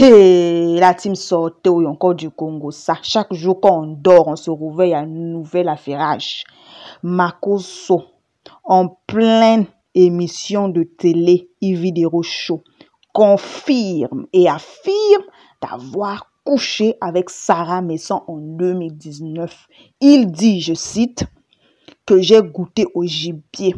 Hey, la team sortait encore du Congo. Ça, chaque jour quand on dort, on se réveille à un nouvel affairage. Makoso, en pleine émission de télé, Ividero Show, confirme et affirme d'avoir couché avec Sarah Messon en 2019. Il dit, je cite, que j'ai goûté au gibier.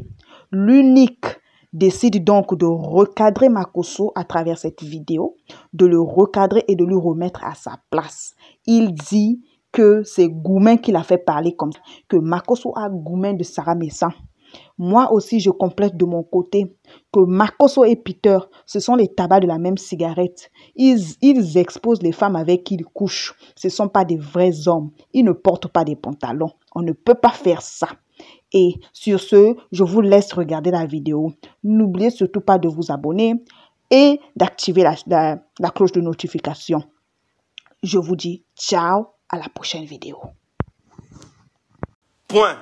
L'unique décide donc de recadrer Makoso à travers cette vidéo, de le recadrer et de lui remettre à sa place. Il dit que c'est Goumen qui l'a fait parler comme ça, que Makoso a Goumen de Sarah Messon. Moi aussi, je complète de mon côté que Makoso et Peter, ce sont les tabacs de la même cigarette. Ils exposent les femmes avec qui ils couchent. Ce ne sont pas des vrais hommes. Ils ne portent pas des pantalons. On ne peut pas faire ça. Et sur ce, je vous laisse regarder la vidéo. N'oubliez surtout pas de vous abonner et d'activer la cloche de notification. Je vous dis ciao, à la prochaine vidéo. Point.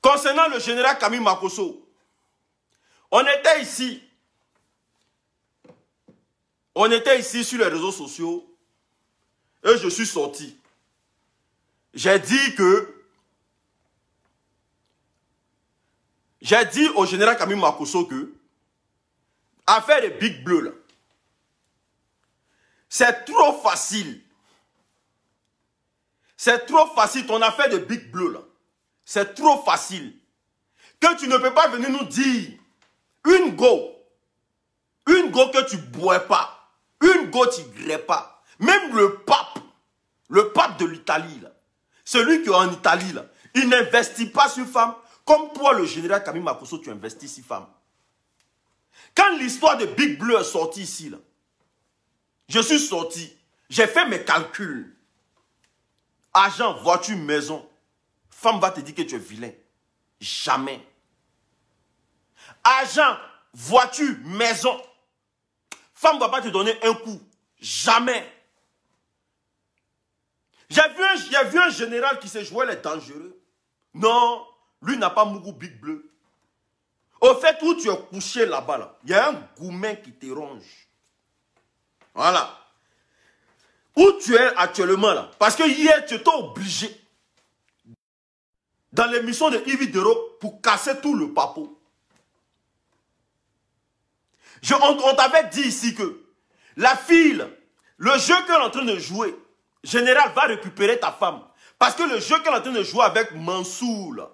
Concernant le général Camille Makoso, on était ici sur les réseaux sociaux et je suis sorti. J'ai dit au général Camille Makoso que affaire des Big Bleu là, c'est trop facile. C'est trop facile ton affaire de Big Bleu là. C'est trop facile. Que tu ne peux pas venir nous dire une go que tu bois pas, une go tu grès pas. Même le pape de l'Italie là, celui qui est en Italie là, il n'investit pas sur femmes. Comme toi, le général Camille Makoso, tu investis sur femmes. Quand l'histoire de Big Bleu est sortie ici, là, je suis sorti, j'ai fait mes calculs. Argent, voiture, maison. Femme va te dire que tu es vilain. Jamais. Argent, voiture, maison. Femme ne va pas te donner un coup. Jamais. J'ai vu un général qui s'est joué les dangereux. Non. Lui n'a pas Mougou Big Bleu. Au fait, où tu es couché là-bas, là, il y a un Goumen qui te ronge. Voilà. Où tu es actuellement là. Parce que hier, tu étais obligé dans l'émission de Ividero pour casser tout le papo. On t'avait dit ici que la fille, le jeu qu'elle est en train de jouer, général va récupérer ta femme. Parce que le jeu qu'elle est en train de jouer avec Mansour, là,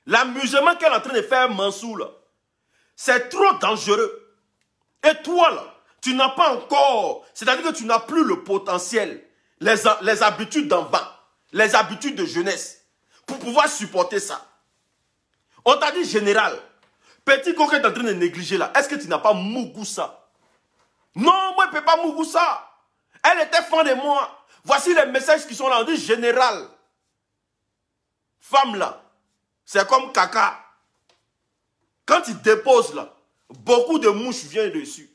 l'amusement qu'elle est en train de faire Mansour, c'est trop dangereux. Et toi, là, tu n'as pas encore, c'est-à-dire que tu n'as plus le potentiel, les habitudes d'en bas, les habitudes de jeunesse, pour pouvoir supporter ça. On t'a dit, général, petit coquin est en train de négliger là, est-ce que tu n'as pas Mougoussa? Non, moi, je ne peux pas Mougoussa. Elle était fan de moi. Voici les messages qui sont là. On dit, général, femme là, c'est comme caca. Quand il dépose là, beaucoup de mouches viennent dessus.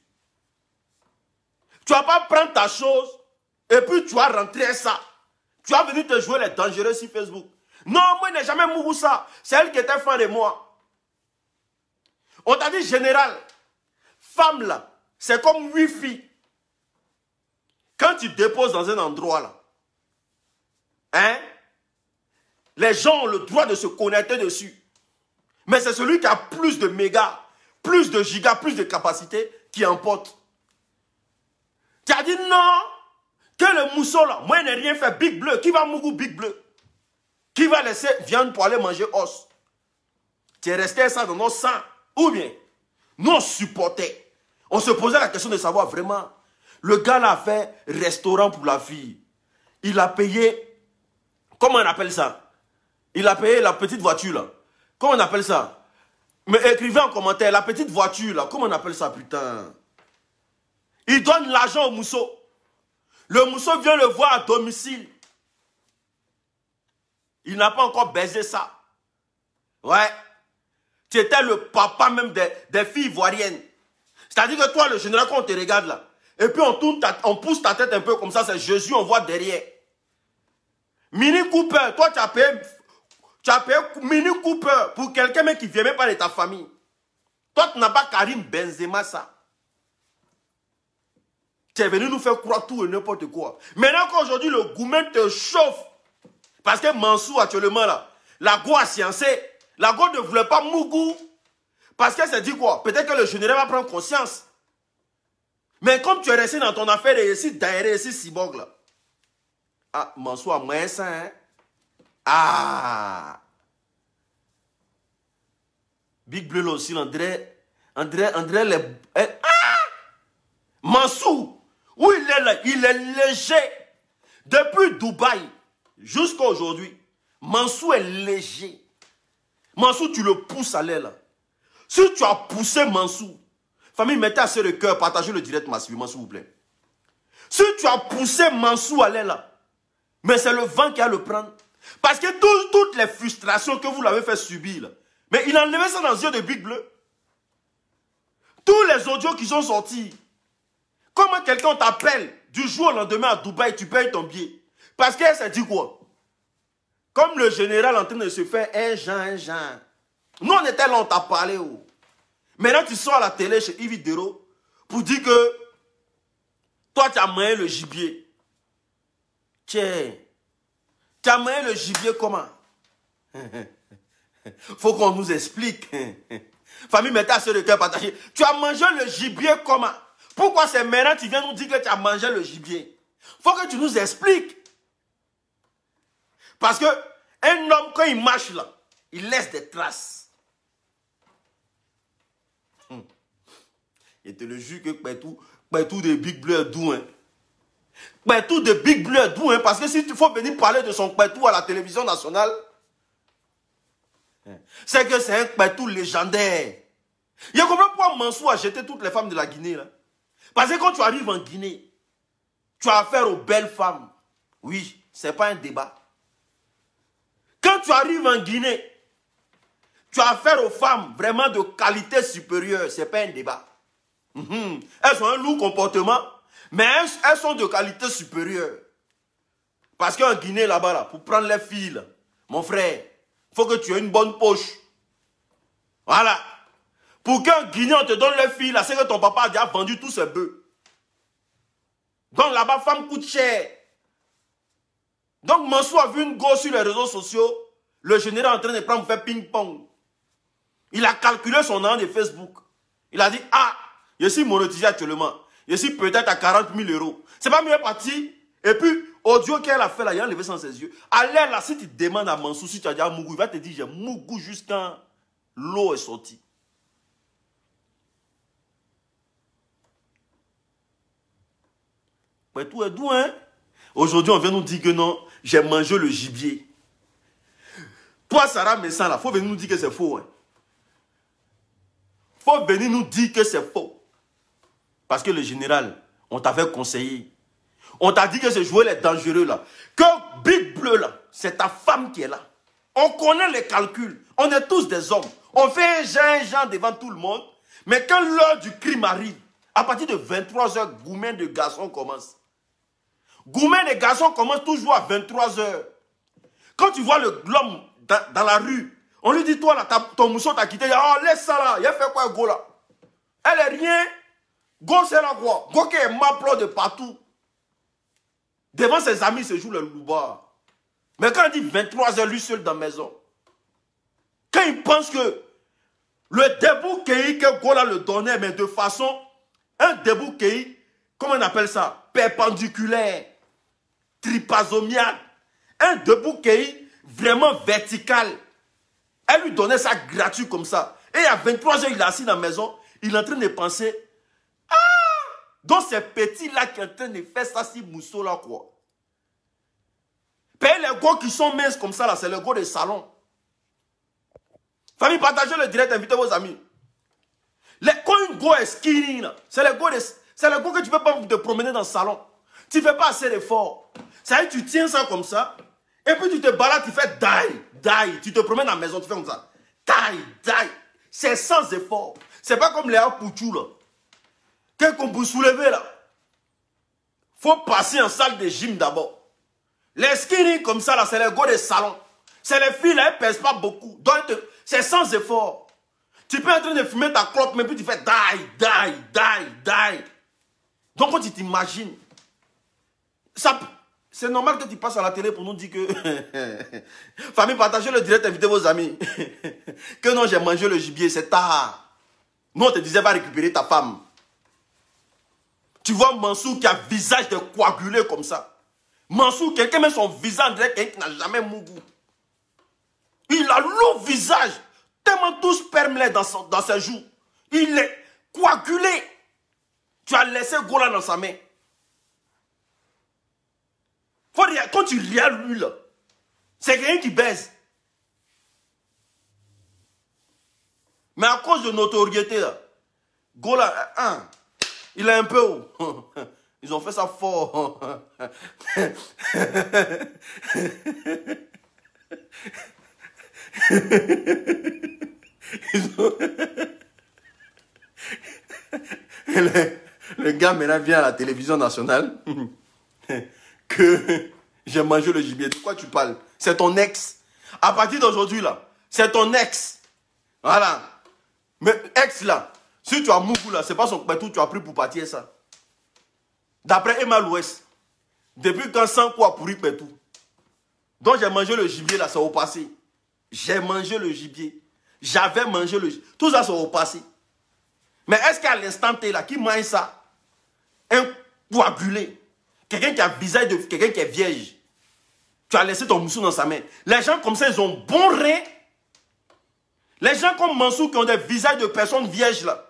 Tu vas pas prendre ta chose et puis tu vas rentrer ça. Tu vas venir te jouer les dangereux sur Facebook. Non, moi, je n'ai jamais mouru ça. C'est elle qui était fan de moi. On t'a dit, général, femme là, c'est comme Wi-Fi. Quand tu déposes dans un endroit là, hein, les gens ont le droit de se connecter dessus. Mais c'est celui qui a plus de mégas, plus de gigas, plus de capacité qui emporte. Tu as dit non, que le mousseau là, moi je n'ai rien fait, Big Bleu, qui va mourir Big Bleu? Qui va laisser viande pour aller manger os? Tu es resté ça dans nos sangs. Ou bien, nous on supportait. On se posait la question de savoir vraiment, le gars là a fait restaurant pour la fille. Il a payé, comment on appelle ça? Il a payé la petite voiture là. Comment on appelle ça? Mais écrivez en commentaire, la petite voiture là, comment on appelle ça, putain? Il donne l'argent au mousseau. Le mousseau vient le voir à domicile. Il n'a pas encore baisé ça. Ouais. Tu étais le papa même des filles ivoiriennes. C'est-à-dire que toi, le général, quand on te regarde là, et puis on pousse ta tête un peu comme ça, c'est Jésus, on voit derrière. Mini Cooper, toi tu as payé Mini Cooper pour quelqu'un même qui ne vient même pas de ta famille. Toi tu n'as pas Karim Benzema ça. Tu es venu nous faire croire tout et n'importe quoi. Maintenant qu'aujourd'hui, le gouvernement te chauffe. Parce que Mansour, actuellement, là, la Go a sciencé. La Go ne voulait pas Mougou. Parce qu'elle s'est dit quoi? Peut-être que le général va prendre conscience. Mais comme tu es resté dans ton affaire et ici, d'aérer ici, Cyborg, là. Ah, Mansour a moins ça, hein? Ah! Big Bleu, là aussi, André, les... Ah! Mansour, où il est là? Il est léger. Depuis Dubaï jusqu'à aujourd'hui, Mansour est léger. Mansour, tu le pousses à l'aile, là. Si tu as poussé Mansour, famille, mettez assez de cœur, partagez le direct massivement, s'il vous plaît. Si tu as poussé Mansour à l'aile, là, mais c'est le vent qui a le prendre. Parce que toutes les frustrations que vous l'avez fait subir, là, mais il a enlevé ça dans les yeux de Big Bleu. Tous les audios qui sont sortis. Comment quelqu'un t'appelle du jour au lendemain à Dubaï, tu payes ton billet? Parce qu'elle s'est dit quoi? Comme le général en train de se faire un Jean. Nous, on était là, on t'a parlé. Oh. Maintenant, tu sors à la télé chez Yves Dero pour dire que toi, tu as moyen le gibier. Tiens, tu as moyen le gibier comment? Faut qu'on nous explique. Famille, mettez à ce de cœur partagé. Tu as mangé le gibier comment? Pourquoi c'est maintenant que tu viens nous dire que tu as mangé le gibier? Faut que tu nous expliques. Parce que un homme, quand il marche là, il laisse des traces. Et te le jure que Petou de Big Bleu est doux. Hein. Petou de Big Bleu est doux. Hein, parce que si tu faut venir parler de son Petou à la télévision nationale, c'est que c'est un Petou légendaire. Il comprend pourquoi Mansour a jeté toutes les femmes de la Guinée. Là. Parce que quand tu arrives en Guinée, tu as affaire aux belles femmes. Oui, ce n'est pas un débat. Quand tu arrives en Guinée, tu as affaire aux femmes vraiment de qualité supérieure. Ce n'est pas un débat. Elles ont un lourd comportement, mais elles sont de qualité supérieure. Parce qu'en Guinée, là-bas, là, pour prendre les filles, là, mon frère, il faut que tu aies une bonne poche. Voilà. Pour qu'en Guinée, on te donne les filles, là, c'est que ton papa a déjà vendu tous ses bœufs. Donc là-bas, femme coûte cher. Donc Mansour a vu une go sur les réseaux sociaux, le général en train de prendre pour faire ping-pong. Il a calculé son nom de Facebook. Il a dit, ah, je suis monétisé actuellement. Je suis peut-être à 40 000 €. C'est pas mieux parti. Et puis, audio qu'elle a fait là, il a enlevé sans ses yeux. À l'air là, si tu demandes à Mansour, si tu as dit à Mougou, il va te dire, j'ai Mougou jusqu'à l'eau est sortie. Tout est doux, hein? Aujourd'hui, on vient nous dire que non, j'ai mangé le gibier. Toi, Sarah Messan, là, il faut venir nous dire que c'est faux. Hein? Faut venir nous dire que c'est faux. Parce que le général, on t'avait conseillé. On t'a dit que ce joueur est dangereux, là. Que Big Bleu, là, c'est ta femme qui est là. On connaît les calculs. On est tous des hommes. On fait un genre devant tout le monde. Mais quand l'heure du crime arrive, à partir de 23 h, Goumen de garçons commence. Goumen de garçons commence toujours à 23 h. Quand tu vois l'homme dans la rue, on lui dit, toi, là, ton mousson t'a quitté. Oh, laisse ça là. Il a fait quoi, Go, là? Elle est rien. Go, c'est là quoi? Go qui est m'applaud de partout. Devant ses amis, il se joue le loubar. Mais quand il dit 23 h, lui seul dans la maison, quand il pense que le debout que Go là le donnait, mais de façon, un debout comment on appelle ça? Perpendiculaire, tripazomial, un debout vraiment vertical. Elle lui donnait ça gratuit comme ça. Et à 23 h, il est assis dans la maison, il est en train de penser, ah, donc ces petits-là qui sont en train de faire ça, si mousseau là quoi. Puis les gars qui sont minces comme ça là, c'est le gars de salon. Famille, partagez le direct, invitez vos amis. Quand une go est skinny, c'est le gars que tu ne peux pas te promener dans le salon. Tu ne fais pas assez d'efforts. Ça veut dire que tu tiens ça comme ça, et puis tu te balades, tu fais die. Tu te promènes dans la maison, tu fais comme ça. Die. C'est sans effort. C'est pas comme les Pouchou là. Qu'on peut soulever là. Faut passer en salle de gym d'abord. Les skinny comme ça là, c'est les gars de salon. C'est les filles là, elles ne pèsent pas beaucoup. Donc c'est sans effort. Tu peux être en train de fumer ta clope, mais puis tu fais die. Donc quand tu t'imagines, c'est normal que tu passes à la télé pour nous dire que... Famille, partagez le direct, invitez vos amis. Que non, j'ai mangé le gibier, c'est tard. Non, on te disait, va récupérer ta femme. Tu vois Mansour qui a visage de coagulé comme ça. Mansour, quelqu'un met son visage, on dirait quelqu'un qui n'a jamais mouru. Il a lourd visage, tellement tout sperme dans ses joues. Il est coagulé. Tu as laissé Gola dans sa main. Quand tu regardes lui, là, c'est quelqu'un qui baise. Mais à cause de notoriété, là, Gola, il est un peu haut. Ils ont fait ça fort. Le gars maintenant vient à la télévision nationale que j'ai mangé le gibier. De quoi tu parles? C'est ton ex. À partir d'aujourd'hui, là, c'est ton ex. Voilà. Mais ex, là, si tu as Mougou, là, c'est pas son pétou, tu as pris pour partir ça. D'après Emma l'Ouest, depuis quand Sanko a pourri pétou. Donc j'ai mangé le gibier, là, c'est au passé. J'ai mangé le gibier. J'avais mangé le gibier. Tout ça, c'est au passé. Mais est-ce qu'à l'instant T, là, qui mange ça? Un coagulé. Quelqu'un qui a visage de quelqu'un qui est vierge. Tu as laissé ton moussou dans sa main. Les gens comme ça, ils ont bon rein. Les gens comme Mansour qui ont des visages de personnes vierges, là,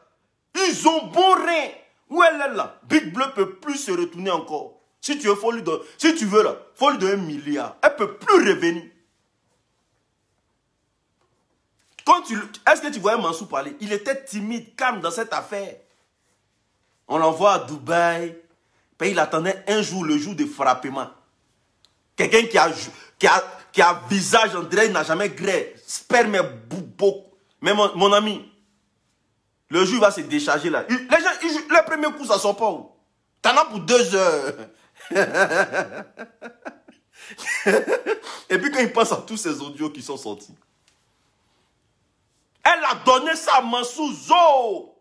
ils ont bon rein. Où elle est là? Big Bleu ne peut plus se retourner encore. Si tu veux, si tu veux là, faut lui donner 1 milliard. Elle ne peut plus revenir. Est-ce que tu voyais Mansour parler? Il était timide, calme dans cette affaire. On l'envoie à Dubaï. Puis il attendait un jour, le jour de frappement. Quelqu'un qui a visage, on dirait, il n'a jamais gré. Sperme beaucoup. Mais mon ami, le jour il va se décharger là. Les gens, le premier coup, ça ne sort pas où? T'en as pour 2 heures. Et puis quand il pense à tous ces audios qui sont sortis. Elle a donné ça à Mansour Zo.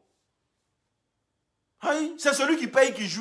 C'est celui qui paye qui joue.